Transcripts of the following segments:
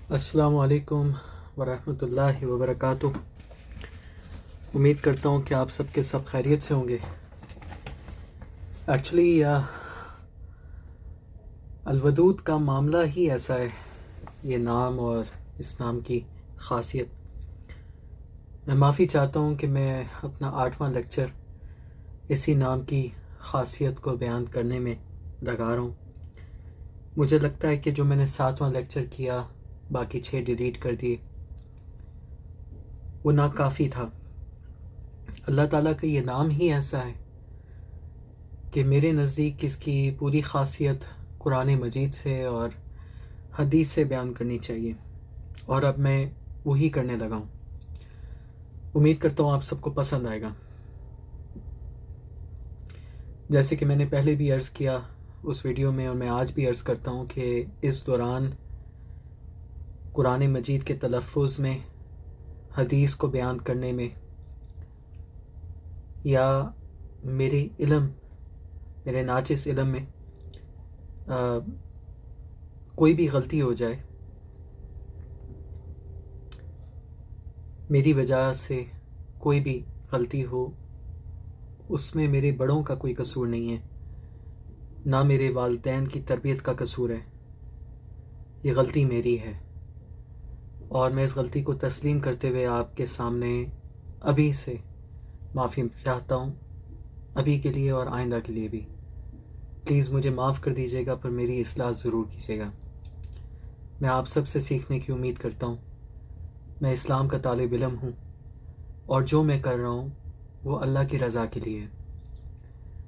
السلام علیکم ورحمۃ اللہ وبرکاتہ۔ امید کرتا ہوں کہ آپ سب کے سب خیریت سے ہوں گے۔ ایکچولی الودود کا معاملہ ہی ایسا ہے، یہ نام اور اس نام کی خاصیت۔ میں معافی چاہتا ہوں کہ میں اپنا 8واں لیکچر اسی نام کی خاصیت کو بیان کرنے میں لگا رہا ہوں۔ مجھے لگتا ہے کہ جو میں نے 7واں لیکچر کیا، باقی 6 ڈیلیٹ کر دیے، وہ ناکافی تھا۔ اللہ تعالیٰ کا یہ نام ہی ایسا ہے کہ میرے نزدیک اس کی پوری خاصیت قرآن مجید سے اور حدیث سے بیان کرنی چاہیے، اور اب میں وہی کرنے لگا ہوں۔ امید کرتا ہوں آپ سب کو پسند آئے گا۔ جیسے کہ میں نے پہلے بھی عرض کیا اس ویڈیو میں، اور میں آج بھی عرض کرتا ہوں کہ اس دوران قرآن مجید کے تلفظ میں، حدیث کو بیان کرنے میں، یا میرے ناچس علم میں کوئی بھی غلطی ہو جائے، میری وجہ سے کوئی بھی غلطی ہو، اس میں میرے بڑوں کا کوئی قصور نہیں ہے، نہ میرے والدین کی تربیت کا قصور ہے۔ یہ غلطی میری ہے، اور میں اس غلطی کو تسلیم کرتے ہوئے آپ کے سامنے ابھی سے معافی چاہتا ہوں، ابھی کے لیے اور آئندہ کے لیے بھی۔ پلیز مجھے معاف کر دیجیے گا، پر میری اصلاح ضرور کیجیے گا۔ میں آپ سب سے سیکھنے کی امید کرتا ہوں۔ میں اسلام کا طالب علم ہوں، اور جو میں کر رہا ہوں وہ اللہ کی رضا کے لیے ہے۔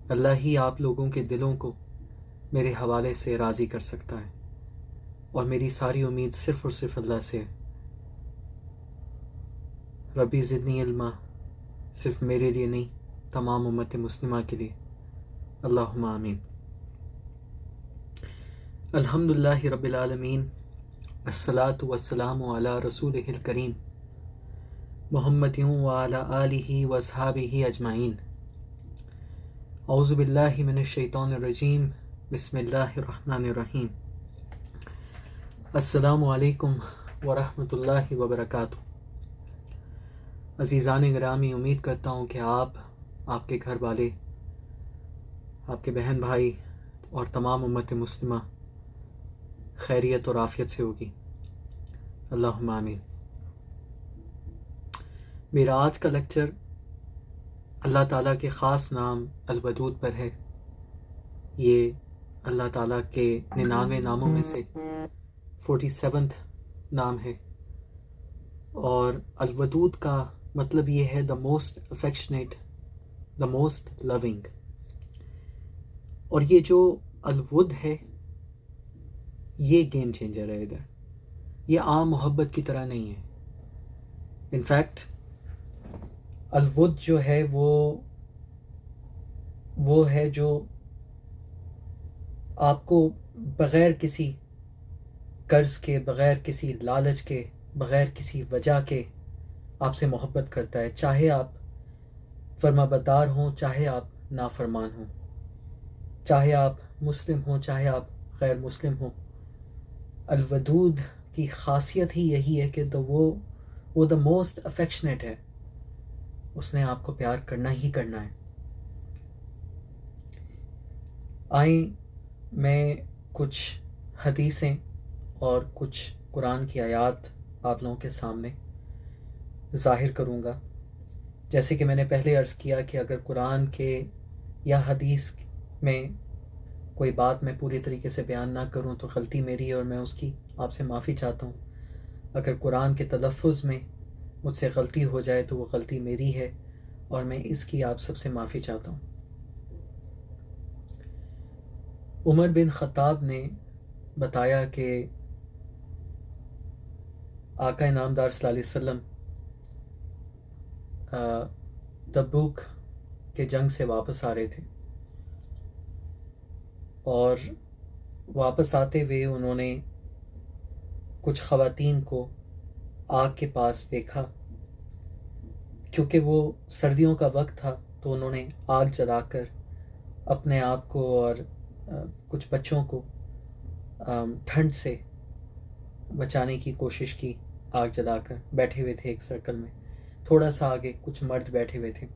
اللہ ہی آپ لوگوں کے دلوں کو میرے حوالے سے راضی کر سکتا ہے، اور میری ساری امید صرف اور صرف اللہ سے ہے۔ ربی زدنی علما، صرف میرے لیے نہیں، تمام امت مسلمہ کے لیے۔ اللہم آمین۔ الحمدللہ رب العالمین، الصلاۃ والسلام علی رسولہ الکریم، محمد وعلی آلہ واصحابہ اجمعین۔ اعوذ باللہ من الشیطان الرجیم، بسم اللہ الرحمن الرحیم۔ السلام علیکم ورحمۃ اللہ وبرکاتہ۔ عزیزان گرامی، امید کرتا ہوں کہ آپ کے گھر والے، آپ کے بہن بھائی اور تمام امت مسلمہ خیریت اور عافیت سے ہوگی۔ اللہم آمین۔ میرا آج کا لیکچر اللہ تعالیٰ کے خاص نام الودود پر ہے۔ یہ اللہ تعالیٰ کے 99 ناموں میں سے 47 نام ہے، اور الودود کا مطلب یہ ہے the most affectionate, the most loving۔ اور یہ جو الود ہے، یہ گیم چینجر ہے۔ ادھر یہ عام محبت کی طرح نہیں ہے۔ انفیکٹ الود جو ہے وہ ہے جو آپ کو بغیر کسی قرض کے، بغیر کسی لالچ کے، بغیر کسی وجہ کے آپ سے محبت کرتا ہے، چاہے آپ فرما بردار ہوں، چاہے آپ نافرمان ہوں، چاہے آپ مسلم ہوں، چاہے آپ غیر مسلم ہوں۔ الودود کی خاصیت ہی یہی ہے کہ وہ دا موسٹ افیکشنیٹ ہے، اس نے آپ کو پیار کرنا ہی کرنا ہے۔ آئیں میں کچھ حدیثیں اور کچھ قرآن کی آیات آپ لوگوں کے سامنے ظاہر کروں گا۔ جیسے کہ میں نے پہلے عرض کیا کہ اگر قرآن کے یا حدیث میں کوئی بات میں پوری طریقے سے بیان نہ کروں تو غلطی میری ہے، اور میں اس کی آپ سے معافی چاہتا ہوں۔ اگر قرآن کے تلفظ میں مجھ سے غلطی ہو جائے تو وہ غلطی میری ہے، اور میں اس کی آپ سب سے معافی چاہتا ہوں۔ عمر بن خطاب نے بتایا کہ آقا انعامدار صلی اللہ علیہ وسلم تبوک کے جنگ سے واپس آ رہے تھے، اور واپس آتے ہوئے انہوں نے کچھ خواتین کو آگ کے پاس دیکھا۔ کیونکہ وہ سردیوں کا وقت تھا تو انہوں نے آگ جلا کر اپنے آپ کو اور کچھ بچوں کو ٹھنڈ سے بچانے کی کوشش کی آگ جلا کر. بیٹھے ہوئے تھے ایک سرکل میں, تھوڑا سا آگے کچھ مرد بیٹھے ہوئے تھے.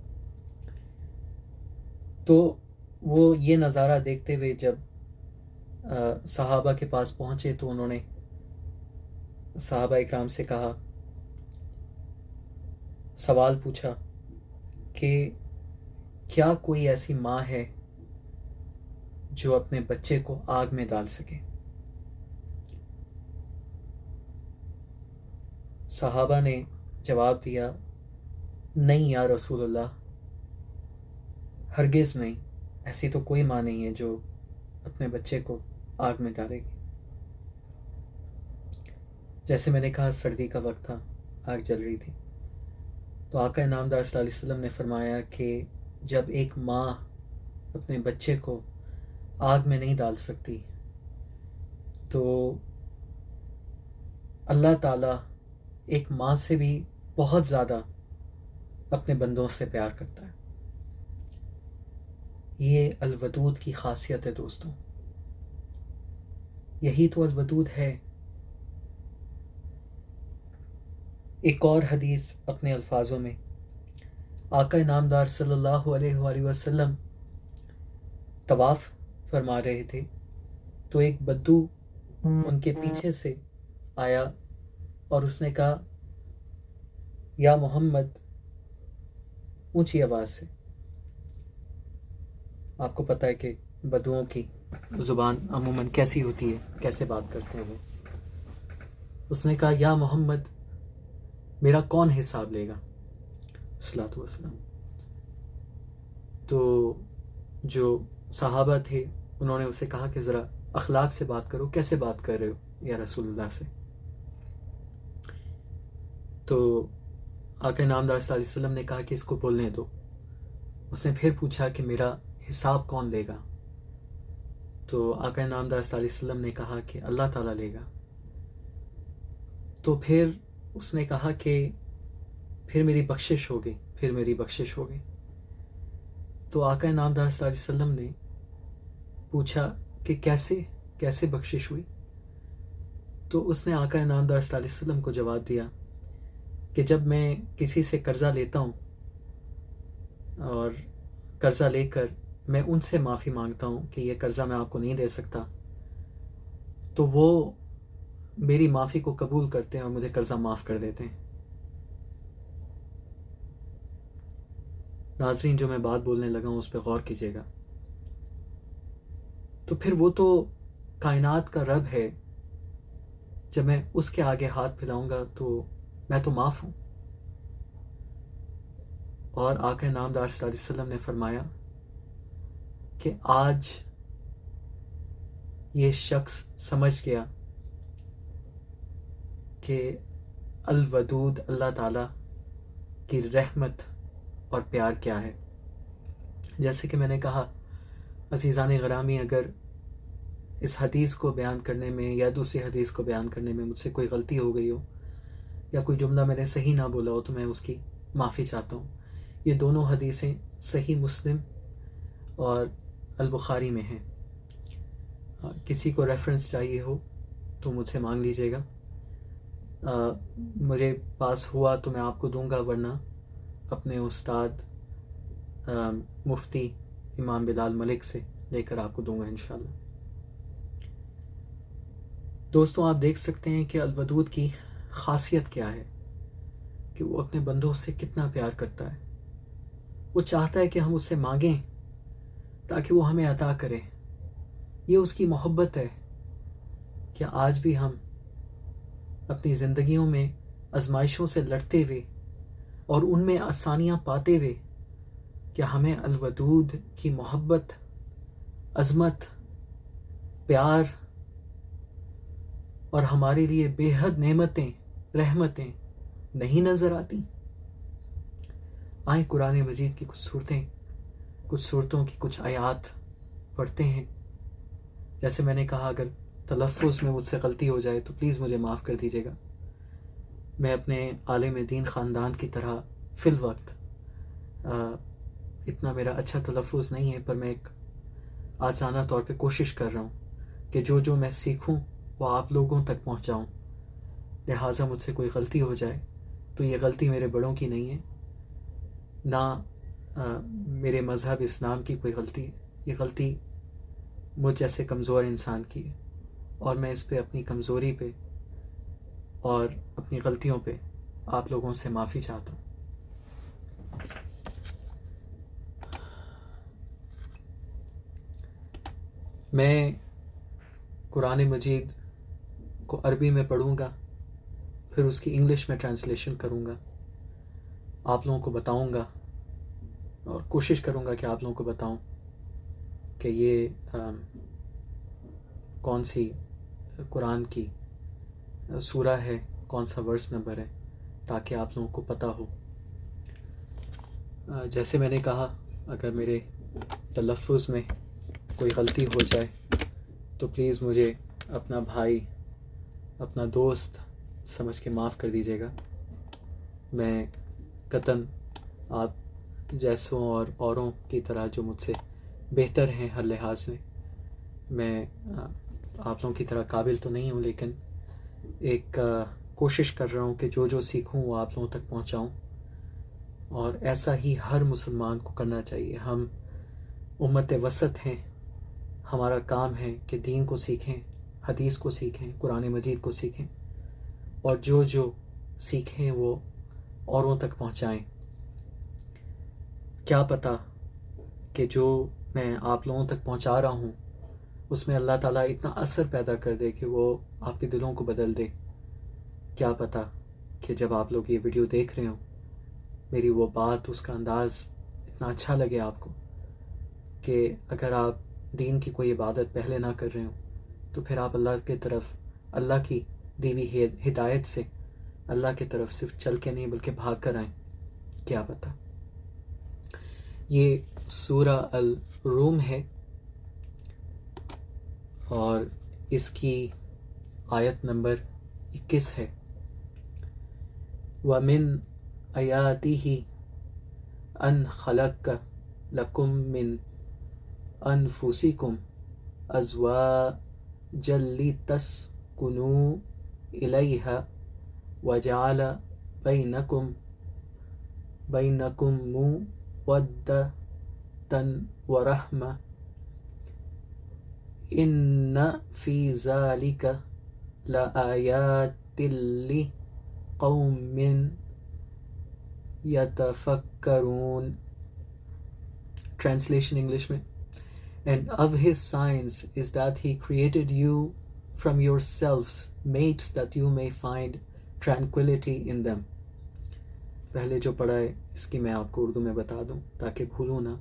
تو وہ یہ نظارہ دیکھتے ہوئے جب صحابہ کے پاس پہنچے تو انہوں نے صحابہ اکرام سے کہا, سوال پوچھا کہ کیا کوئی ایسی ماں ہے جو اپنے بچے کو آگ میں ڈال سکے؟ صحابہ نے جواب دیا, نہیں یا رسول اللہ, ہرگز نہیں, ایسی تو کوئی ماں نہیں ہے جو اپنے بچے کو آگ میں ڈالے گی. جیسے میں نے کہا سردی کا وقت تھا, آگ جل رہی تھی, تو آقا نامدار صلی اللہ علیہ وسلم نے فرمایا کہ جب ایک ماں اپنے بچے کو آگ میں نہیں ڈال سکتی تو اللہ تعالیٰ ایک ماں سے بھی بہت زیادہ اپنے بندوں سے پیار کرتا ہے. یہ الودود کی خاصیت ہے دوستوں, یہی تو الودود ہے. ایک اور حدیث اپنے الفاظوں میں, آقا نامدار صلی اللہ علیہ وآلہ وسلم طواف فرما رہے تھے تو ایک بدو ان کے پیچھے سے آیا اور اس نے کہا, یا محمد, اونچی آواز سے. آپ کو پتہ ہے کہ بدوؤں کی زبان عموماً کیسی ہوتی ہے, کیسے بات کرتے ہیں وہ. اس نے کہا, یا محمد, میرا کون حساب لے گا؟ صلوات والسلام. تو جو صحابہ تھے انہوں نے اسے کہا کہ ذرا اخلاق سے بات کرو, کیسے بات کر رہے ہو یا رسول اللہ سے؟ تو آقا نامدار صلی اللہ علیہ وسلم نے کہا کہ اس کو بولنے دو. اس نے پھر پوچھا کہ میرا حساب کون لے گا؟ تو آقا نامدار صلی اللہ علیہ وسلم نے کہا کہ اللہ تعالیٰ لے گا. تو پھر اس نے کہا کہ پھر میری بخشش ہو گئی, پھر میری بخشش ہو گئی. تو آقا نامدار صلی اللہ علیہ وسلم نے پوچھا کہ کیسے بخشش ہوئی؟ تو اس نے آقا نامدار صلی اللہ علیہ وسلم کو جواب دیا کہ جب میں کسی سے قرضہ لیتا ہوں اور قرضہ لے کر میں ان سے معافی مانگتا ہوں کہ یہ قرضہ میں آپ کو نہیں دے سکتا, تو وہ میری معافی کو قبول کرتے ہیں اور مجھے قرضہ معاف کر دیتے ہیں. ناظرین, جو میں بات بولنے لگا ہوں اس پہ غور کیجیے گا. تو پھر وہ تو کائنات کا رب ہے, جب میں اس کے آگے ہاتھ پھیلاؤں گا تو میں تو معاف ہوں. اور آقا نامدار صلی اللہ علیہ وسلم نے فرمایا کہ آج یہ شخص سمجھ گیا کہ الودود اللہ تعالیٰ کی رحمت اور پیار کیا ہے. جیسے کہ میں نے کہا, عزیزان غرامی, اگر اس حدیث کو بیان کرنے میں یا دوسری حدیث کو بیان کرنے میں مجھ سے کوئی غلطی ہو گئی ہو یا کوئی جملہ میں نے صحیح نہ بولا ہو تو میں اس کی معافی چاہتا ہوں. یہ دونوں حدیثیں صحیح مسلم اور البخاری میں ہیں. کسی کو ریفرنس چاہیے ہو تو مجھ سے مانگ لیجیے گا, مجھے پاس ہوا تو میں آپ کو دوں گا, ورنہ اپنے استاد مفتی امام بلال ملک سے لے کر آپ کو دوں گا انشاءاللہ. دوستوں, آپ دیکھ سکتے ہیں کہ الودود کی خاصیت کیا ہے, کہ وہ اپنے بندوں سے کتنا پیار کرتا ہے. وہ چاہتا ہے کہ ہم اس سے مانگیں تاکہ وہ ہمیں عطا کرے. یہ اس کی محبت ہے. کہ آج بھی ہم اپنی زندگیوں میں آزمائشوں سے لڑتے ہوئے اور ان میں آسانیاں پاتے ہوئے کہ ہمیں الودود کی محبت, عظمت, پیار اور ہمارے لیے بے حد نعمتیں, رحمتیں نہیں نظر آتی. آئیں قرآن مجید کی کچھ صورتوں کی کچھ آیات پڑھتے ہیں. جیسے میں نے کہا, اگر تلفظ میں مجھ سے غلطی ہو جائے تو پلیز مجھے معاف کر دیجیے گا. میں اپنے عالم دین خاندان کی طرح فی الوقت اتنا میرا اچھا تلفظ نہیں ہے, پر میں ایک آجانہ طور پہ کوشش کر رہا ہوں کہ جو میں سیکھوں وہ آپ لوگوں تک پہنچاؤں لہٰذا مجھ سے کوئی غلطی ہو جائے تو یہ غلطی میرے بڑوں کی نہیں ہے، نہ میرے مذہب اسلام کی کوئی غلطی ہے، یہ غلطی مجھ جیسے کمزور انسان کی ہے، اور میں اس پہ اپنی کمزوری پہ اور اپنی غلطیوں پہ آپ لوگوں سے معافی چاہتا ہوں۔ میں قرآن مجید کو عربی میں پڑھوں گا، پھر اس کی انگلش میں ٹرانسلیشن کروں گا، آپ لوگوں کو بتاؤں گا اور کوشش کروں گا کہ آپ لوگوں کو بتاؤں کہ یہ کون سی قرآن کی سورہ ہے، کون سا ورس نمبر ہے، تاکہ آپ لوگوں کو پتہ ہو۔ جیسے میں نے کہا، اگر میرے تلفظ میں کوئی غلطی ہو جائے تو پلیز مجھے اپنا بھائی، اپنا دوست سمجھ کے معاف کر دیجیے گا۔ میں قطعاً آپ جیسوں اور اوروں کی طرح جو مجھ سے بہتر ہیں ہر لحاظ سے، میں آپ لوگوں کی طرح قابل تو نہیں ہوں، لیکن ایک کوشش کر رہا ہوں کہ جو سیکھوں وہ آپ لوگوں تک پہنچاؤں، اور ایسا ہی ہر مسلمان کو کرنا چاہیے۔ ہم امت وسط ہیں، ہمارا کام ہے کہ دین کو سیکھیں، حدیث کو سیکھیں، قرآن مجید کو سیکھیں، اور جو سیکھیں وہ اوروں تک پہنچائیں۔ کیا پتہ کہ جو میں آپ لوگوں تک پہنچا رہا ہوں اس میں اللہ تعالیٰ اتنا اثر پیدا کر دے کہ وہ آپ کے دلوں کو بدل دے۔ کیا پتہ کہ جب آپ لوگ یہ ویڈیو دیکھ رہے ہوں، میری وہ بات، اس کا انداز اتنا اچھا لگے آپ کو کہ اگر آپ دین کی کوئی عبادت پہلے نہ کر رہے ہوں تو پھر آپ اللہ کی طرف، اللہ کی دی ہوئی ہدایت سے اللہ کی طرف صرف چل کے نہیں بلکہ بھاگ کر آئیں۔ کیا پتہ۔ یہ سورہ الروم ہے اور اس کی آیت نمبر 21 ہے۔ وَمِنْ آیَاتِهِ أَنْ خَلَقَ لَكُم مِّنْ أَنفُسِكُمْ أَزْوَاجًا لِتَسْكُنُوا إِلَيْهَا وَجَعَلَ بَيْنَكُم مَّوَدَّةً وَرَحْمَةً إِنَّ فِي ذَلِكَ لَآيَاتٍ لِقَوْمٍ يَتَفَكَّرُونَ۔ Translation English میں، And of his signs is that he created you from yourselves, mates that you may find tranquility in them۔ پہلے جو پڑھا ہے اس کی میں آپ کو اردو میں بتا دوں تاکہ بھولوں نہ،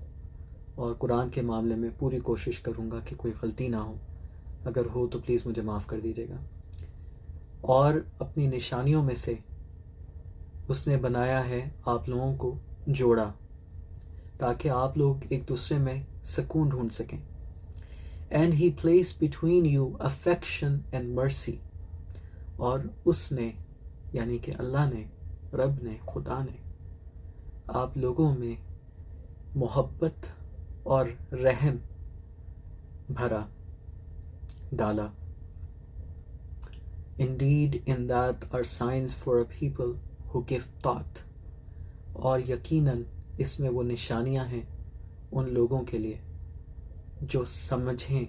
اور قرآن کے معاملے میں پوری کوشش کروں گا کہ کوئی غلطی نہ ہو، اگر ہو تو پلیز مجھے معاف کر دیجیے گا۔ اور اپنی نشانیوں میں سے اس نے بنایا ہے آپ لوگوں کو جوڑا تاکہ آپ لوگ ایک دوسرے میں سکون ڈھونڈ سکیں۔ And he placed between you affection and mercy۔ اور اس نے، یعنی کہ اللہ نے، رب نے، خدا نے آپ لوگوں میں محبت اور رحم بھرا ڈالا۔ Indeed in that are signs for a people who give thought۔ اور یقیناً اس میں وہ نشانیاں ہیں ان لوگوں کے لیے جو سمجھیں۔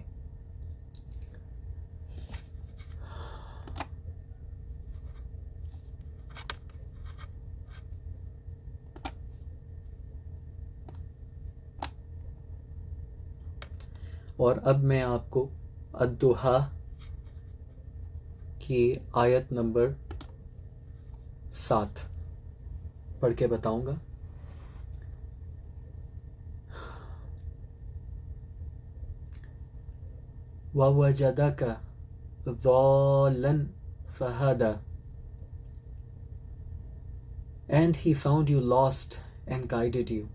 اور اب میں آپ کو الدحا کی آیت نمبر 7 پڑھ کے بتاؤں گا۔ وَوَجَدَكَ ضَالًّا فَهَدَى۔ And he found you lost and guided you۔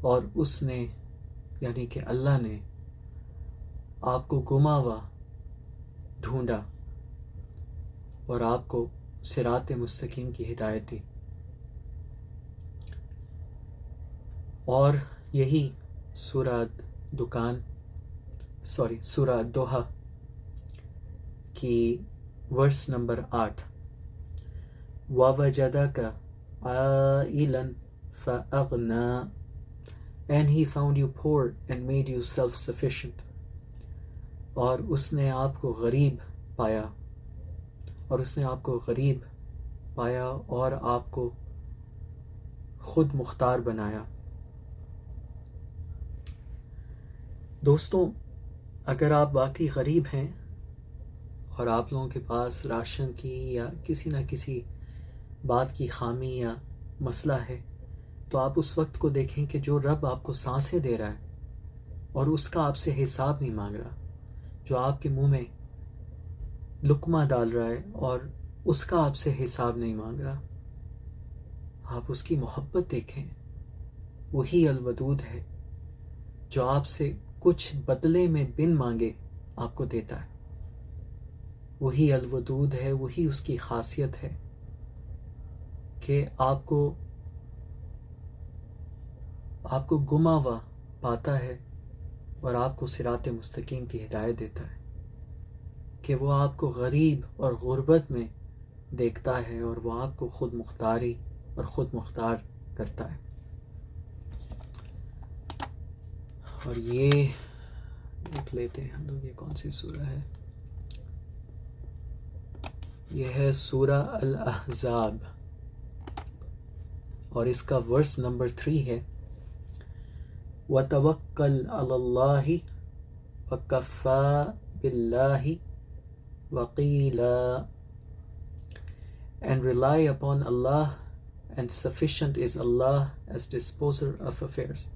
اور اس نے، یعنی کہ اللہ نے آپ کو گما ہوا ڈھونڈا اور آپ کو صراط مستقیم کی ہدایت دی۔ اور یہی سورہ الدحا کی ورس نمبر 8. وَوَجَدَكَ عَائِلًا فَأَغْنَى, and he found you poor and made you self-sufficient. اور اس نے آپ کو غریب پایا اور آپ کو خود مختار بنایا. دوستوں، اگر آپ واقعی غریب ہیں اور آپ لوگوں کے پاس راشن کی یا کسی نہ کسی بات کی خامی یا مسئلہ ہے، تو آپ اس وقت کو دیکھیں کہ جو رب آپ کو سانسیں دے رہا ہے اور اس کا آپ سے حساب نہیں مانگ رہا، جو آپ کے منہ میں لقمہ ڈال رہا ہے اور اس کا آپ سے حساب نہیں مانگ رہا، آپ اس کی محبت دیکھیں. وہی الودود ہے جو آپ سے کچھ بدلے میں بن مانگے آپ کو دیتا ہے. وہی الودود ہے، وہی اس کی خاصیت ہے کہ آپ کو گما ہوا پاتا ہے اور آپ کو صراط مستقیم کی ہدایت دیتا ہے، کہ وہ آپ کو غریب اور غربت میں دیکھتا ہے اور وہ آپ کو خود مختاری اور خود مختار کرتا ہے. اور یہ دیکھ لیتے ہیں ہم لوگ، یہ کون سی سورہ ہے؟ یہ ہے سورہ الاحزاب اور اس کا ورس نمبر 3 ہے وَتَوَكَّلْ عَلَى اللَّهِ وَكَفَى بِاللَّهِ وَقِيلًا, and rely upon Allah, and sufficient is Allah as disposer of affairs.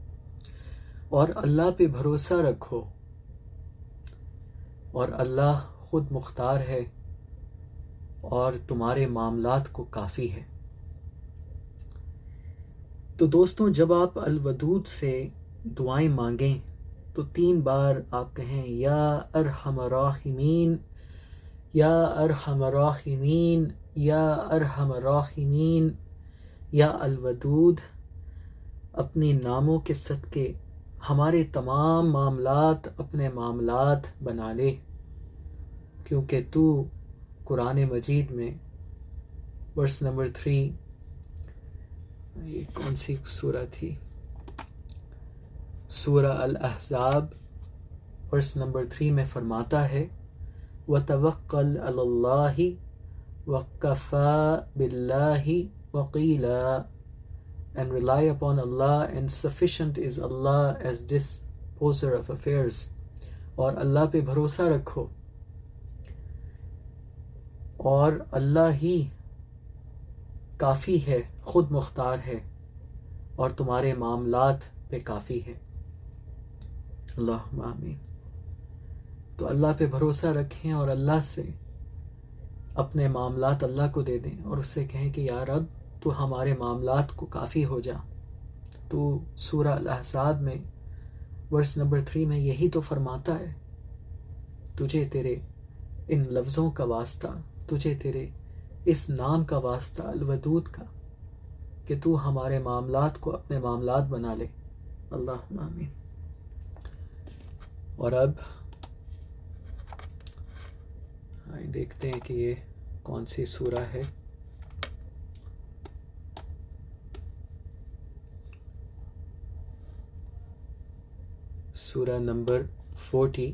اور اللہ پہ بھروسہ رکھو اور اللہ خود مختار ہے اور تمہارے معاملات کو کافی ہے. تو دوستوں، جب آپ الودود سے دعائیں مانگیں تو 3 بار آپ کہیں یا ارحم الراحمین، یا ارحم الراحمین، یا ارحم الراحمین، یا الودود. اپنے ناموں کے صدقے ہمارے تمام معاملات اپنے معاملات بنا لے، کیونکہ تو قرآن مجید میں ورس نمبر 3، یہ کون سی سورہ تھی؟ سورہ الاحزاب ورس نمبر 3 میں فرماتا ہے وَتَوَكَّلْ عَلَى اللَّهِ وَكَفَى بِاللَّهِ وَقِيلًا, and rely upon Allah, and sufficient is Allah as disposer of affairs. اور اللہ پہ بھروسہ رکھو اور اللہ ہی کافی ہے، خود مختار ہے اور تمہارے معاملات پہ کافی ہے. اللہم آمین. تو اللہ پہ بھروسہ رکھیں اور اللہ سے اپنے معاملات اللہ کو دے دیں اور اس سے کہیں کہ یا رب تو ہمارے معاملات کو کافی ہو جا. تو سورہ الاحزاب میں ورس نمبر 3 میں یہی تو فرماتا ہے، تجھے تیرے ان لفظوں کا واسطہ، تجھے تیرے اس نام کا واسطہ الودود کا، کہ تو ہمارے معاملات کو اپنے معاملات بنا لے. اللہم آمین. اور اب دیکھتے ہیں کہ یہ کون سی سورہ ہے. سورہ نمبر 40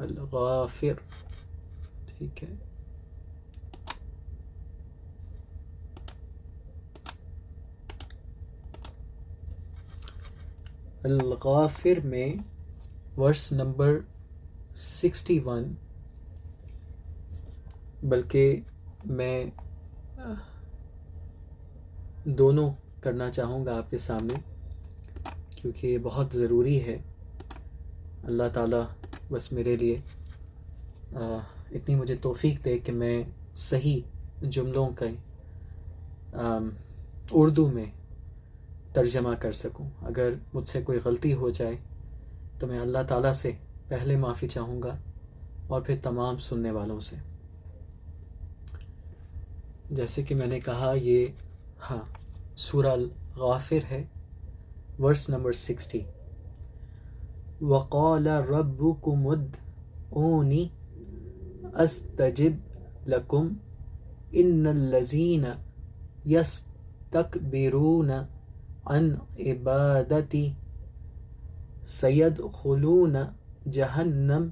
الغافر. ٹھیک ہے. الغافر میں ورس نمبر 61، بلکہ میں دونوں کرنا چاہوں گا آپ کے سامنے کیونکہ یہ بہت ضروری ہے. اللہ تعالیٰ بس میرے لیے اتنی مجھے توفیق دے کہ میں صحیح جملوں کا اردو میں ترجمہ کر سکوں. اگر مجھ سے کوئی غلطی ہو جائے تو میں اللہ تعالیٰ سے پہلے معافی چاہوں گا اور پھر تمام سننے والوں سے. جیسے کہ میں نے کہا، یہ سورہ الغافر ہے، ورس نمبر 60. وقال ربكم ادعوني استجب لكم ان الذين يستكبرون عن عبادتي سيدخلون جہنم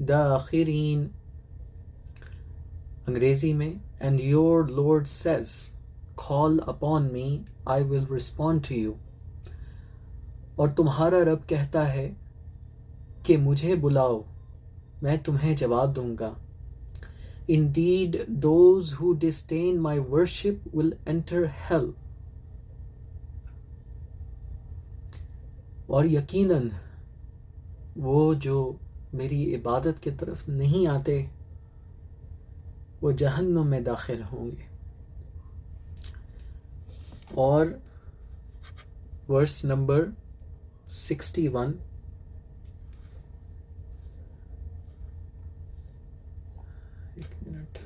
داخرین. انگریزی میں and your Lord says call upon me I will respond to you. اور تمہارا رب کہتا ہے کہ مجھے بلاؤ میں تمہیں جواب دوں گا. Indeed those who disdain my worship will enter hell. اور یقیناً وہ جو میری عبادت کی طرف نہیں آتے وہ جہنم میں داخل ہوں گے. اور ورس نمبر 61 ایک منٹ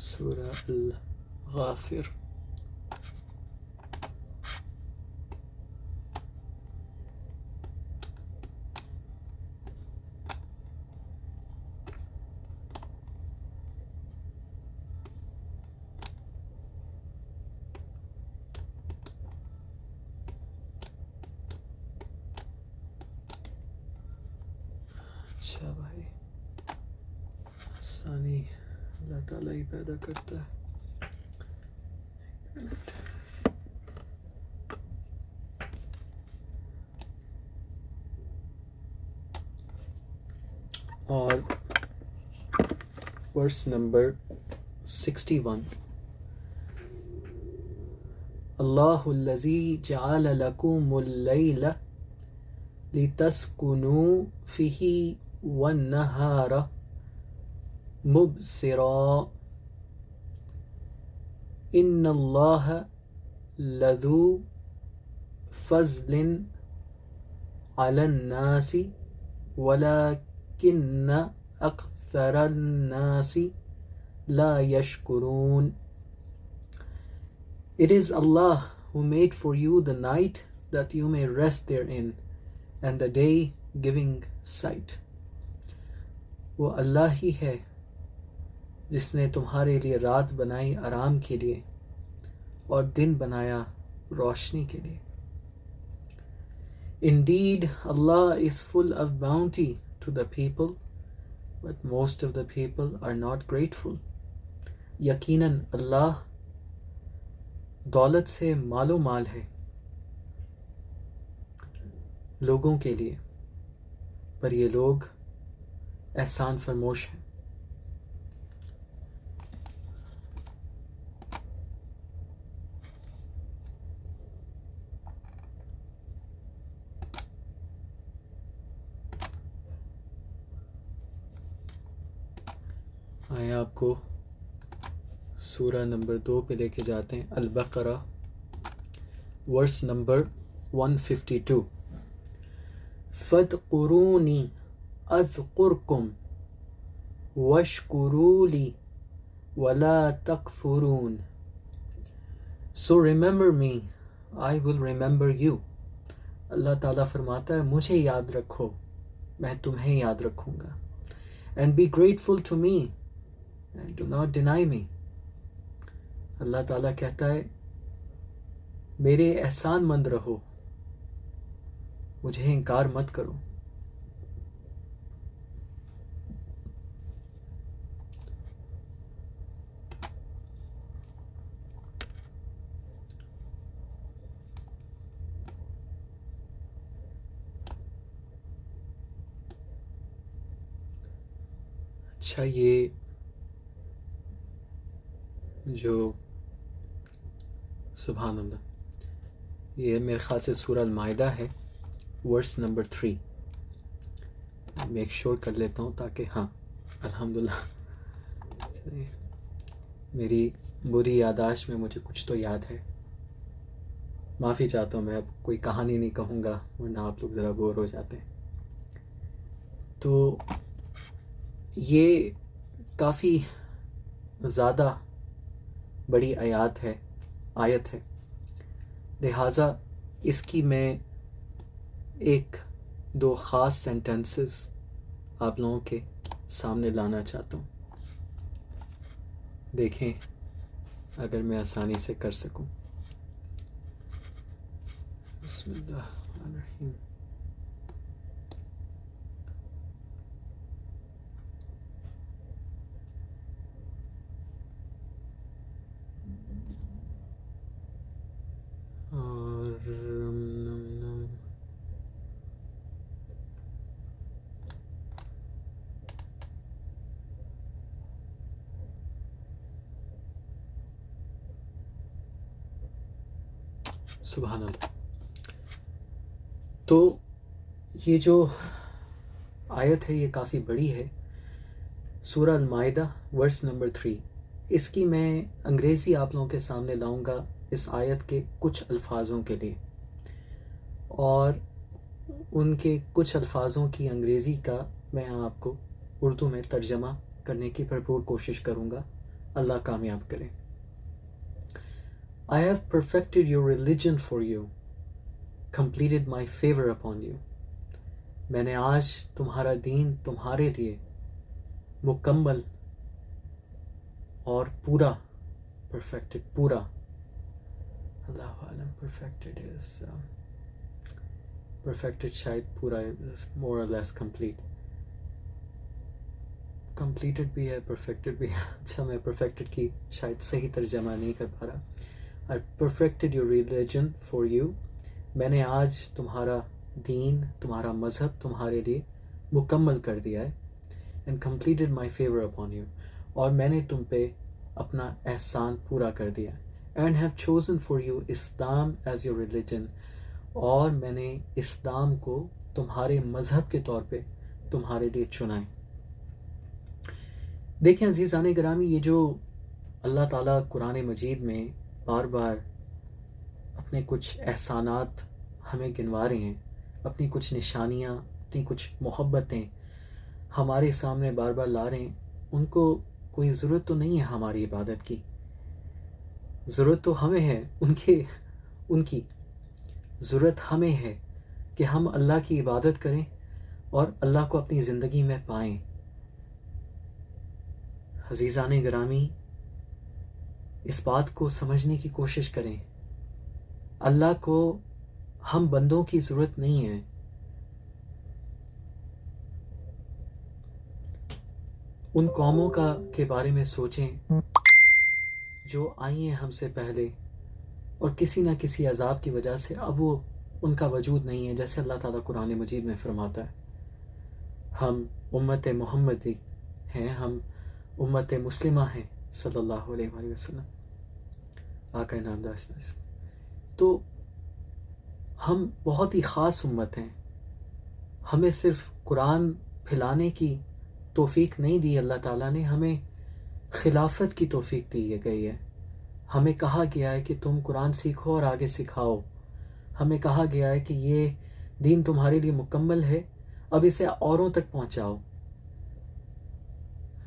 سورہ الغافر اچھا بھائی آسانی اللہ تعالیٰ ہی پیدا کرتا ہے. اور ورس نمبر 61 اللہ الذی جعل لکم اللیل لتسکنوا فیہ والنہار مبصرا ان اللہ لذو فضل علی الناس ولکن اکثر الناس لا یشکرون. It is Allah who made for you the night that you may rest therein and the day giving sight. وہ اللہ ہی ہے جس نے تمہارے لیے رات بنائی آرام کے لیے اور دن بنایا روشنی کے لیے. Indeed, Allah is full of bounty to the people, but most of the people are not grateful. یقیناً اللہ دولت سے مال و مال ہے لوگوں کے لیے پر یہ لوگ احسان فرموش ہیں. آئے آپ کو سورہ نمبر 2 پہ لے کے جاتے ہیں. البقرہ ورس نمبر 152 فَاذْكُرُونِي أَذْكُرْكُمْ وَاشْكُرُوا لِي وَلَا تَكْفُرُونَ. So remember me, I will remember you. اللہ تعالیٰ فرماتا ہے مجھے یاد رکھو میں تمہیں یاد رکھوں گا. And be grateful to me and do not deny me. اللہ تعالیٰ کہتا ہے میرے احسان مند رہو مجھے انکار مت کرو. اچھا یہ جو سبحان اللہ یہ میرے خیال سے سورہ المائدہ ہے ورس نمبر 3. میک شور کر لیتا ہوں تاکہ ہاں الحمدللہ میری بری یادداشت میں مجھے کچھ تو یاد ہے. معافی چاہتا ہوں میں اب کوئی کہانی نہیں کہوں گا ورنہ آپ لوگ ذرا بور ہو جاتے ہیں. تو یہ کافی زیادہ بڑی آیت ہے، لہٰذا اس کی میں ایک دو خاص سینٹنسز آپ لوگوں کے سامنے لانا چاہتا ہوں. دیکھیں اگر میں آسانی سے کر سکوں. بسم اللہ الرحمن الرحیم. اور سبحان اللہ. تو یہ جو آیت ہے یہ کافی بڑی ہے، سورہ المائدہ ورس نمبر 3. اس کی میں انگریزی آپ لوگوں کے سامنے لاؤں گا اس آیت کے کچھ الفاظوں کے لیے، اور ان کے کچھ الفاظوں کی انگریزی کا میں آپ کو اردو میں ترجمہ کرنے کی بھرپور کوشش کروں گا. اللہ کامیاب کرے. I have perfected your religion for you, completed my favor upon you. میں نے آج تمہارا دین تمہارے لیے مکمل اور پورا perfected پورا. اللہ عالم perfected is perfected شاید پورا is more or less complete. completed بھی ہے perfected بھی ہے. اچھا میں perfected کی شاید صحیح ترجمہ نہیں کر پا رہا. I perfected your religion for you. میں نے آج تمہارا دین تمہارا مذہب تمہارے لیے مکمل کر دیا ہے. and completed my favor upon you. اور میں نے تم پہ اپنا احسان پورا کر دیا. and have chosen for you Islam as your religion. اور میں نے اسلام کو تمہارے مذہب کے طور پہ تمہارے لیے چنا ہے. دیکھیں عزیزان گرامی، یہ جو اللہ تعالیٰ قرآن مجید میں بار بار اپنے کچھ احسانات ہمیں گنوا رہے ہیں، اپنی کچھ نشانیاں، اپنی کچھ محبتیں ہمارے سامنے بار بار لا رہے ہیں، ان کو کوئی ضرورت تو نہیں ہے ہماری عبادت کی. ضرورت تو ہمیں ہے ان کی ضرورت ہمیں ہے کہ ہم اللہ کی عبادت کریں اور اللہ کو اپنی زندگی میں پائیں. عزیزان گرامی، اس بات کو سمجھنے کی کوشش کریں. اللہ کو ہم بندوں کی ضرورت نہیں ہے. ان قوموں کے بارے میں سوچیں جو آئی ہیں ہم سے پہلے اور کسی نہ کسی عذاب کی وجہ سے اب وہ ان کا وجود نہیں ہے. جیسے اللہ تعالیٰ قرآن مجید میں فرماتا ہے، ہم امت محمدی ہیں، ہم امت مسلمہ ہیں صلی اللہ علیہ وآلہ وسلم، آقا نامدار صلی اللہ علیہ وسلم. تو ہم بہت ہی خاص امت ہیں. ہمیں صرف قرآن پھیلانے کی توفیق نہیں دی اللہ تعالیٰ نے، ہمیں خلافت کی توفیق دی گئی ہے. ہمیں کہا گیا ہے کہ تم قرآن سیکھو اور آگے سکھاؤ. ہمیں کہا گیا ہے کہ یہ دین تمہارے لیے مکمل ہے، اب اسے اوروں تک پہنچاؤ.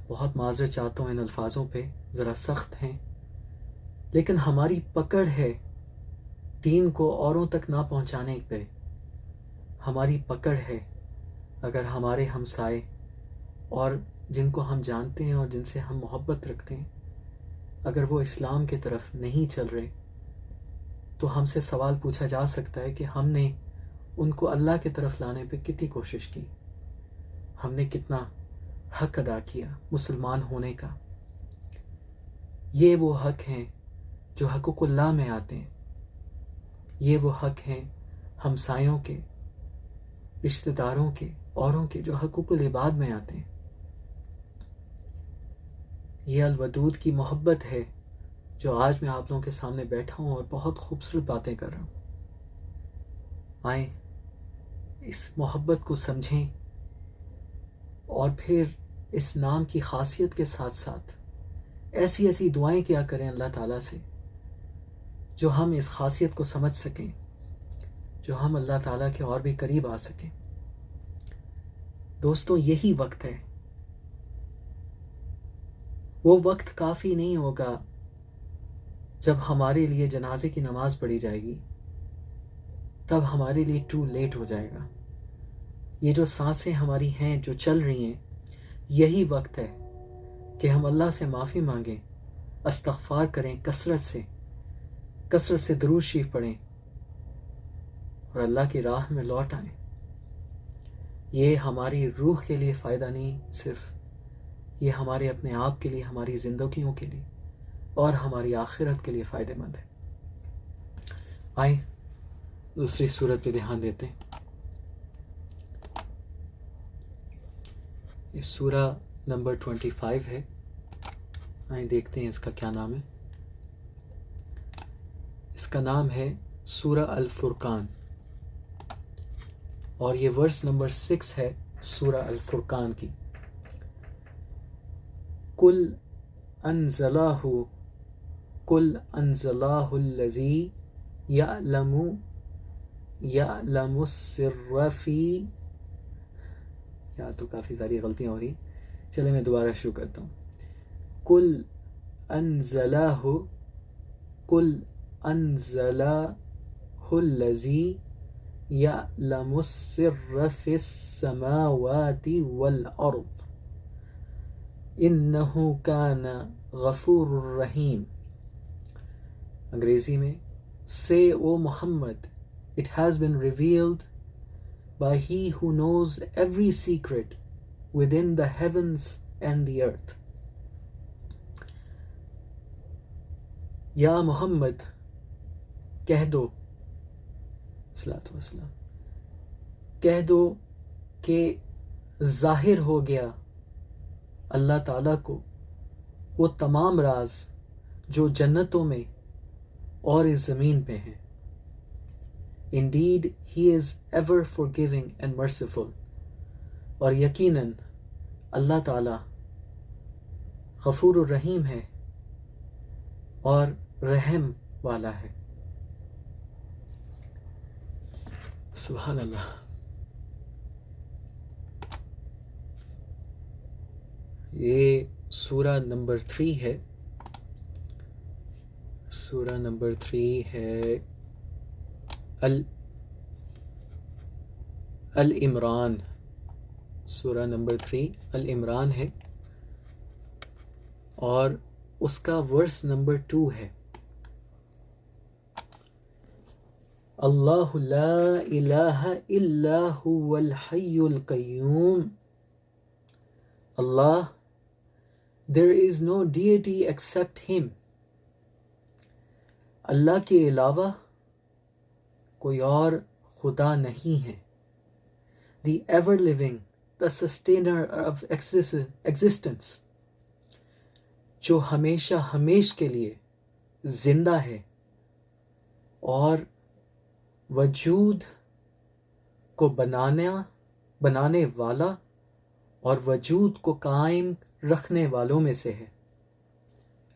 بہت معذرت چاہتا ہوں ان الفاظوں پہ، ذرا سخت ہیں، لیکن ہماری پکڑ ہے دین کو اوروں تک نہ پہنچانے پہ. ہماری پکڑ ہے اگر ہمارے ہمسائے اور جن کو ہم جانتے ہیں اور جن سے ہم محبت رکھتے ہیں اگر وہ اسلام کی طرف نہیں چل رہے تو ہم سے سوال پوچھا جا سکتا ہے کہ ہم نے ان کو اللہ کی طرف لانے پہ کتنی کوشش کی، ہم نے کتنا حق ادا کیا مسلمان ہونے کا. یہ وہ حق ہیں جو حقوق اللہ میں آتے ہیں. یہ وہ حق ہیں ہمسایوں کے، رشتہ داروں کے، اوروں کے جو حقوق العباد میں آتے ہیں. یہ الودود کی محبت ہے جو آج میں آپ لوگوں کے سامنے بیٹھا ہوں اور بہت خوبصورت باتیں کر رہا ہوں. آئیں اس محبت کو سمجھیں اور پھر اس نام کی خاصیت کے ساتھ ساتھ ایسی ایسی دعائیں کیا کریں اللہ تعالیٰ سے جو ہم اس خاصیت کو سمجھ سکیں، جو ہم اللہ تعالیٰ کے اور بھی قریب آ سکیں. دوستوں یہی وقت ہے. وہ وقت کافی نہیں ہوگا جب ہمارے لیے جنازے کی نماز پڑھی جائے گی، تب ہمارے لیے ٹو لیٹ ہو جائے گا. یہ جو سانسیں ہماری ہیں جو چل رہی ہیں، یہی وقت ہے کہ ہم اللہ سے معافی مانگیں، استغفار کریں، کثرت سے درود شریف پڑھیں اور اللہ کی راہ میں لوٹ آئیں. یہ ہماری روح کے لیے فائدہ نہیں صرف، یہ ہمارے اپنے آپ کے لیے، ہماری زندگیوں کے لیے اور ہماری آخرت کے لیے فائدہ مند ہے. آئیں دوسری صورت پہ دھیان دیتے ہیں. یہ سورہ نمبر 25 ہے. آئیں دیکھتے ہیں اس کا کیا نام ہے. اس کا نام ہے سورہ الفرقان، اور یہ ورس نمبر 6 ہے سورہ الفرقان کی. قل انزلہ الذی یعلم السر فی. یا تو کافی ساری غلطیاں ہو رہی، چلے میں دوبارہ شروع کرتا ہوں. قل انزلہ الذی یعلم السر فی السماوات والارض انہ کان غفور الرحیم. انگریزی میں Say, O Muhammad, it has been revealed by He who knows every secret within the heavens and the earth. یا محمد کہہ دو، صلاۃ وسلام، کہہ دو کہ ظاہر ہو گیا اللہ تعالیٰ کو وہ تمام راز جو جنتوں میں اور اس زمین پہ ہیں. Indeed, He is ever forgiving and merciful. اور یقیناً اللہ تعالیٰ غفور الرحیم ہے اور رحم والا ہے. سبحان اللہ. یہ سورہ نمبر 3 ہے. سورہ نمبر 3 ہے العمران. سورہ نمبر 3 العمران ہے، اور اس کا ورس نمبر 2 ہے. اللہ لا الہ الا هو الحی القیوم. Allah, there is no deity except Him. اللہ کے علاوہ کوئی اور خدا نہیں ہے. The ever living, the sustainer of existence, جو ہمیشہ ہمیش کے لیے زندہ ہے اور وجود کو بنانے والا اور وجود کو قائم رکھنے والوں میں سے ہے.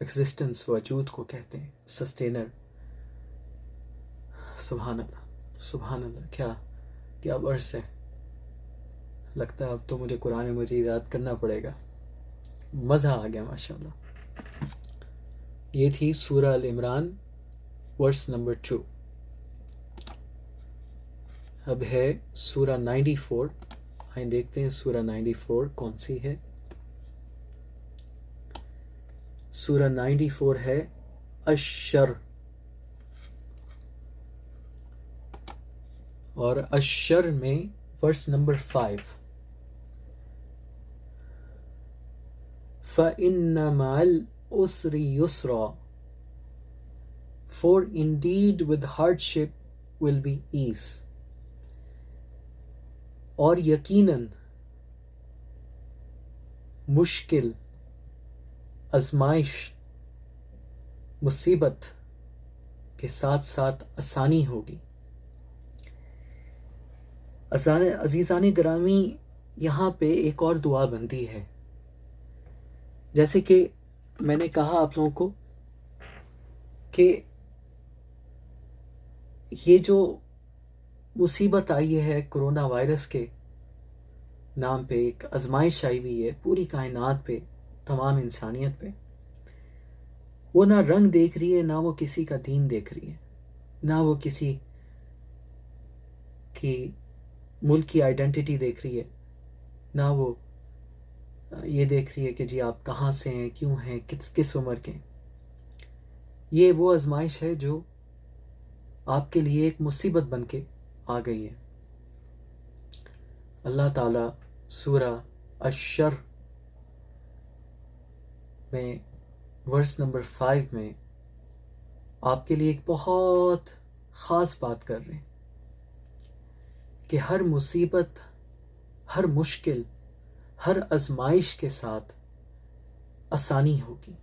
ایگزسٹنس وجود کو کہتے ہیں، سسٹینر. سبحان اللہ، سبحان اللہ. کیا ورس ہے. لگتا ہے اب تو مجھے قرآن مجید یاد کرنا پڑے گا. مزہ آ گیا ماشاءاللہ. یہ تھی سورہ العمران ورس نمبر 2. اب ہے سورہ 94. آئیں دیکھتے ہیں سورہ 94 کون سی ہے. سورہ 94 ہے الشر، اور الشر میں ورس نمبر 5. فَإِنَّ مَعَ الْعُسْرِ يُسْرًا. For indeed with hardship will be ease. اور یقیناً مشکل، آزمائش، مصیبت کے ساتھ ساتھ آسانی ہوگی. عزیزان گرامی، یہاں پہ ایک اور دعا بنتی ہے. جیسے کہ میں نے کہا آپ لوگوں کو کہ یہ جو مصیبت آئی ہے کرونا وائرس کے، نام پہ ایک آزمائش آئی ہوئی ہے پوری کائنات پہ، تمام انسانیت پہ. وہ نہ رنگ دیکھ رہی ہے، نہ وہ کسی کا دین دیکھ رہی ہے، نہ وہ کسی کی ملک کی آئیڈینٹی دیکھ رہی ہے، نہ وہ یہ دیکھ رہی ہے کہ جی آپ کہاں سے ہیں، کیوں ہیں، کس عمر کے ہیں. یہ وہ آزمائش ہے جو آپ کے لیے ایک مصیبت بن کے آ گئی ہے. اللہ تعالیٰ سورہ الشر میں ورس نمبر 5 میں آپ کے لیے ایک بہت خاص بات کر رہے ہیں کہ ہر مصیبت، ہر مشکل، ہر آزمائش کے ساتھ آسانی ہوگی.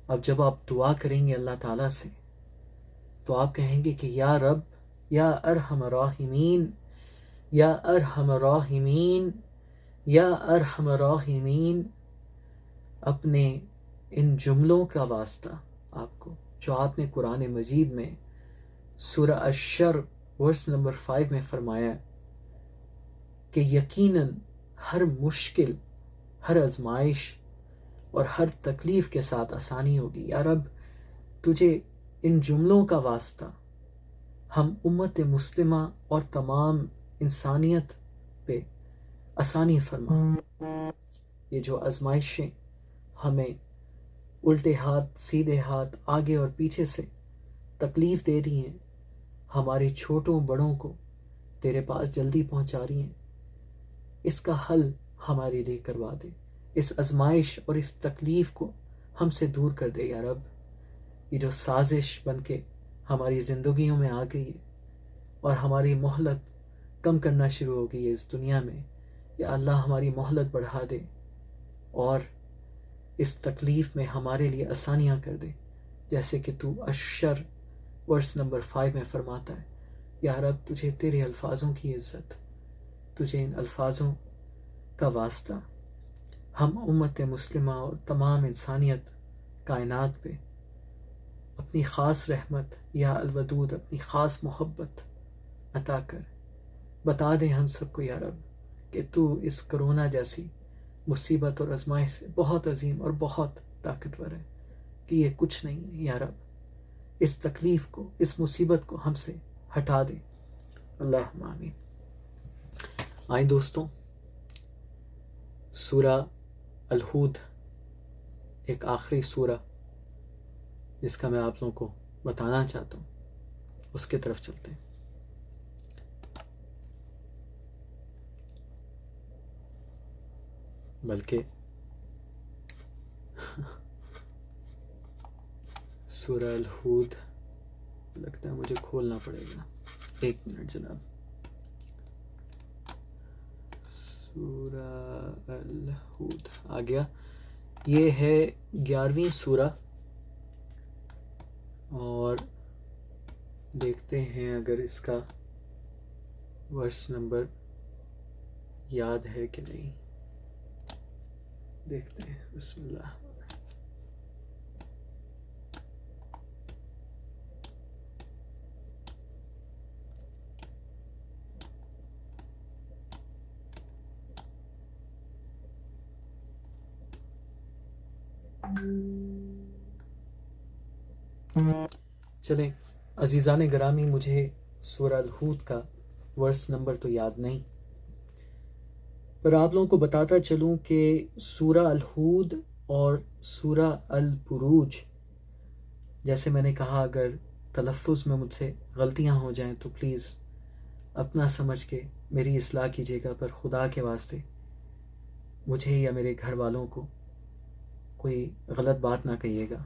اب جب آپ دعا کریں گے اللہ تعالیٰ سے تو آپ کہیں گے کہ یا رب، یا ارحم الراحمین، یا ارحم الراحمین، یا ارحم الراحمین. اپنے ان جملوں کا واسطہ آپ کو جو آپ نے قرآن مجید میں سورہ الشر ورس نمبر 5 میں فرمایا کہ یقیناً ہر مشکل، ہر آزمائش اور ہر تکلیف کے ساتھ آسانی ہوگی. یا رب، تجھے ان جملوں کا واسطہ ہم امت مسلمہ اور تمام انسانیت پہ آسانی فرما. یہ جو آزمائشیں ہمیں الٹے ہاتھ، سیدھے ہاتھ، آگے اور پیچھے سے تکلیف دے رہی ہیں، ہمارے چھوٹوں بڑوں کو تیرے پاس جلدی پہنچا رہی ہیں، اس کا حل ہمارے لیے کروا دے. اس آزمائش اور اس تکلیف کو ہم سے دور کر دے یا رب. یہ جو سازش بن کے ہماری زندگیوں میں آ گئی ہے اور ہماری مہلت کم کرنا شروع ہو گئی ہے اس دنیا میں، یا اللہ ہماری مہلت بڑھا دے اور اس تکلیف میں ہمارے لیے آسانیاں کر دے، جیسے کہ تو الشر ورس نمبر 5 میں فرماتا ہے. یا رب، تجھے تیرے الفاظوں کی عزت، تجھے ان الفاظوں کا واسطہ ہم امت مسلمہ اور تمام انسانیت کائنات پہ اپنی خاص رحمت یا الودود، اپنی خاص محبت عطا کر. بتا دیں ہم سب کو یا رب کہ تو اس کرونا جیسی مصیبت اور آزمائش سے بہت عظیم اور بہت طاقتور ہے، کہ یہ کچھ نہیں ہے. یا رب، اس تکلیف کو، اس مصیبت کو ہم سے ہٹا دے. اللہم آمین. آئیں دوستوں، سورہ الہود ایک آخری سورہ جس کا میں آپ لوگوں کو بتانا چاہتا ہوں، اس کی طرف چلتے ہیں. بلکہ سورہ الہود لگتا ہے مجھے کھولنا پڑے گا. ایک منٹ جناب. سورہ الہود آ گیا. یہ ہے 11ویں سورہ، اور دیکھتے ہیں اگر اس کا ورس نمبر یاد ہے کہ نہیں. دیکھتے ہیں. بسم اللہ. چلیں عزیزان گرامی، مجھے سورہ الہود کا ورس نمبر تو یاد نہیں، پر آپ لوگوں کو بتاتا چلوں کہ سورہ الہود اور سورہ البروج، جیسے میں نے کہا اگر تلفظ میں مجھ سے غلطیاں ہو جائیں تو پلیز اپنا سمجھ کے میری اصلاح کیجیے گا، پر خدا کے واسطے مجھے یا میرے گھر والوں کو کوئی غلط بات نہ کہیے گا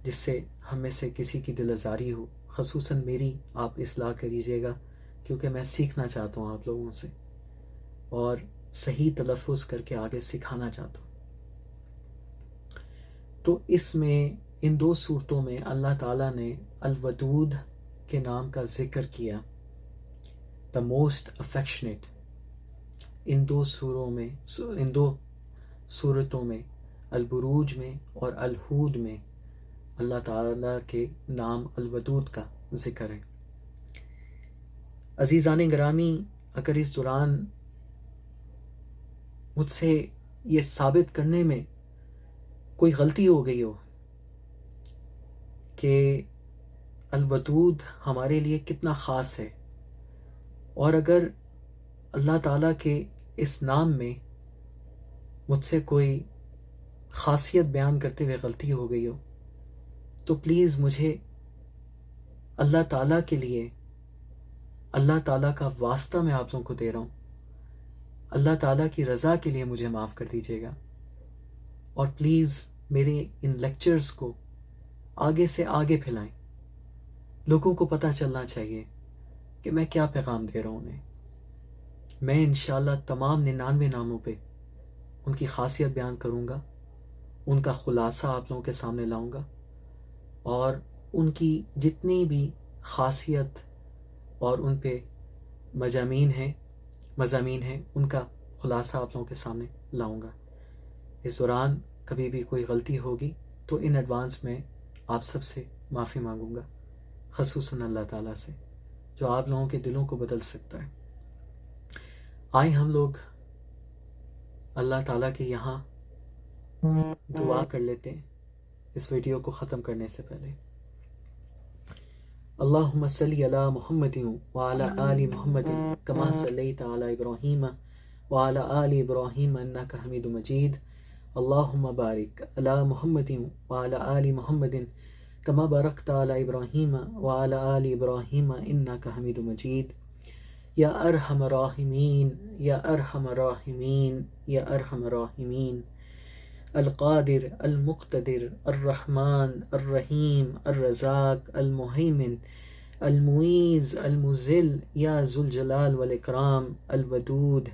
جس سے ہم میں سے کسی کی دل آزاری ہو. خصوصاً میری آپ اصلاح کریجیے گا، کیونکہ میں سیکھنا چاہتا ہوں آپ لوگوں سے اور صحیح تلفظ کر کے آگے سکھانا چاہتا ہوں. تو اس میں ان 2 صورتوں میں اللہ تعالیٰ نے الودود کے نام کا ذکر کیا، دا موسٹ افیکشنیٹ. ان 2 سوروں میں، ان 2 صورتوں میں، البروج میں اور الہود میں اللہ تعالیٰ کے نام الودود کا ذکر ہے. عزیزان گرامی، اگر اس دوران مجھ سے یہ ثابت کرنے میں کوئی غلطی ہو گئی ہو کہ الودود ہمارے لیے کتنا خاص ہے، اور اگر اللہ تعالیٰ کے اس نام میں مجھ سے کوئی خاصیت بیان کرتے ہوئے غلطی ہو گئی ہو تو پلیز مجھے اللہ تعالیٰ کے لیے، اللہ تعالیٰ کا واسطہ میں آپ لوگوں کو دے رہا ہوں، اللہ تعالیٰ کی رضا کے لیے مجھے معاف کر دیجیے گا، اور پلیز میرے ان لیکچرز کو آگے سے آگے پھیلائیں۔ لوگوں کو پتہ چلنا چاہیے کہ میں کیا پیغام دے رہا ہوں انہیں۔ میں انشاءاللہ تمام 99 ناموں پہ ان کی خاصیت بیان کروں گا، ان کا خلاصہ آپ لوگوں کے سامنے لاؤں گا، اور ان کی جتنی بھی خاصیت اور ان پہ مضامین ہیں ان کا خلاصہ آپ لوگوں کے سامنے لاؤں گا۔ اس دوران کبھی بھی کوئی غلطی ہوگی تو ان ایڈوانس میں آپ سب سے معافی مانگوں گا، خصوصاً اللہ تعالیٰ سے جو آپ لوگوں کے دلوں کو بدل سکتا ہے۔ آئیں ہم لوگ اللہ تعالیٰ کے یہاں دعا کر لیتے ہیں اس ویڈیو کو ختم کرنے سے پہلے۔ اللہم صلی علی محمد وعلی آل محمد کما صلیت علی ابراہیم وعلی آل ابراہیم انک حمید مجید۔ اللہم بارک علی محمد وعلی آل محمد کما بارکت علی ابراہیم وعلی آل ابراہیم انک حمید مجید۔ یا ارحم الراحمین، یا ارحم الراحمین، یا ارحم الراحمین، القادر المقتدر الرحمن الرحیم الرزاق المہیمن المعیز المذل، یا ذو الجلال والاکرام الودود،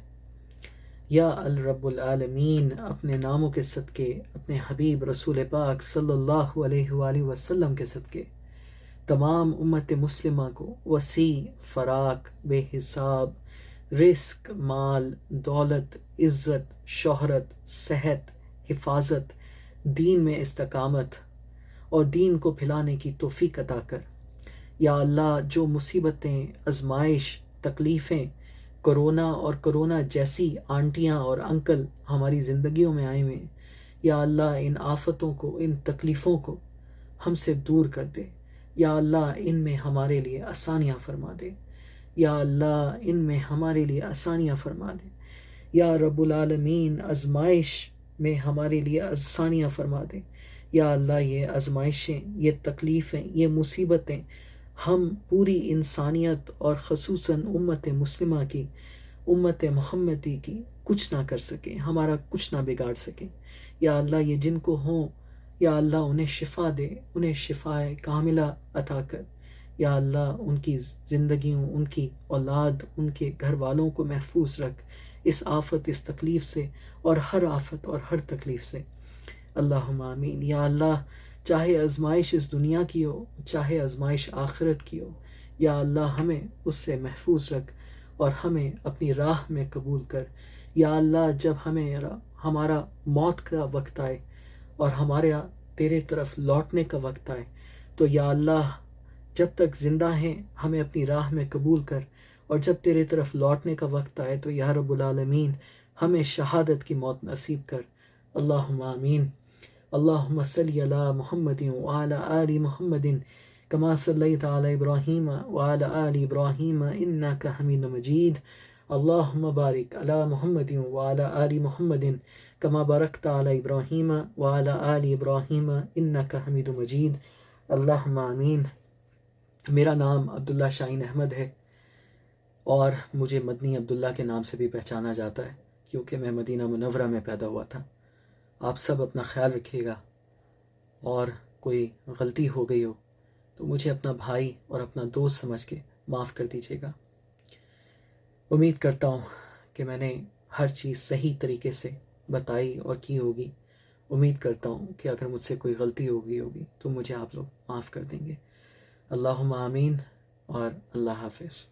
یا الرب العالمین، اپنے ناموں کے صدقے، اپنے حبیب رسول پاک صلی اللہ علیہ وآلہ وسلم کے صدقے تمام امت مسلمہ کو وسیع فراق، بے حساب رزق، مال، دولت، عزت، شہرت، صحت، حفاظت، دین میں استقامت اور دین کو پھیلانے کی توفیق عطا کر۔ یا اللہ، جو مصیبتیں، آزمائش، تکلیفیں، کرونا اور کرونا جیسی آنٹیاں اور انکل ہماری زندگیوں میں آئے ہوئے ہیں، یا اللہ ان آفتوں کو، ان تکلیفوں کو ہم سے دور کر دے۔ یا اللہ ان میں ہمارے لیے آسانیاں فرما دے، یا اللہ ان میں ہمارے لیے آسانیاں فرما دے، یا رب العالمین آزمائش میں ہمارے لیے آسانیاں فرما دے۔ یا اللہ یہ آزمائشیں، یہ تکلیفیں، یہ مصیبتیں ہم پوری انسانیت اور خصوصاً امت مسلمہ کی، امت محمدی کی کچھ نہ کر سکیں، ہمارا کچھ نہ بگاڑ سکیں۔ یا اللہ یہ جن کو ہوں، یا اللہ انہیں شفا دے، انہیں شفا کاملہ عطا کر۔ یا اللہ ان کی زندگیوں، ان کی اولاد، ان کے گھر والوں کو محفوظ رکھ اس آفت، اس تکلیف سے، اور ہر آفت اور ہر تکلیف سے۔ اللہم آمین۔ یا اللہ چاہے آزمائش اس دنیا کی ہو، چاہے آزمائش آخرت کی ہو، یا اللہ ہمیں اس سے محفوظ رکھ اور ہمیں اپنی راہ میں قبول کر۔ یا اللہ جب ہمارا موت کا وقت آئے اور ہمارے تیرے طرف لوٹنے کا وقت آئے تو یا اللہ جب تک زندہ ہیں ہمیں اپنی راہ میں قبول کر، اور جب تیرے طرف لوٹنے کا وقت آئے تو یا رب العالمین ہمیں شہادت کی موت نصیب کر۔ اللہم آمین۔ اللہم صلی علی محمد وعلی آل محمد کما صلیت علی ابراہیم وعلی آل ابراہیم انک حمید مجید۔ اللہم بارک علی محمد وعلی آل محمد کما بارکت علی ابراہیم وعلی آل ابراہیم انک حمید مجید۔ اللہم آمین۔ میرا نام عبداللہ شاہین احمد ہے، اور مجھے مدنی عبداللہ کے نام سے بھی پہچانا جاتا ہے کیونکہ میں مدینہ منورہ میں پیدا ہوا تھا۔ آپ سب اپنا خیال رکھیے گا، اور کوئی غلطی ہو گئی ہو تو مجھے اپنا بھائی اور اپنا دوست سمجھ کے معاف کر دیجیے گا۔ امید کرتا ہوں کہ میں نے ہر چیز صحیح طریقے سے بتائی اور کی ہوگی۔ امید کرتا ہوں کہ اگر مجھ سے کوئی غلطی ہو گئی ہوگی تو مجھے آپ لوگ معاف کر دیں گے۔ اللہم آمین، اور اللہ حافظ۔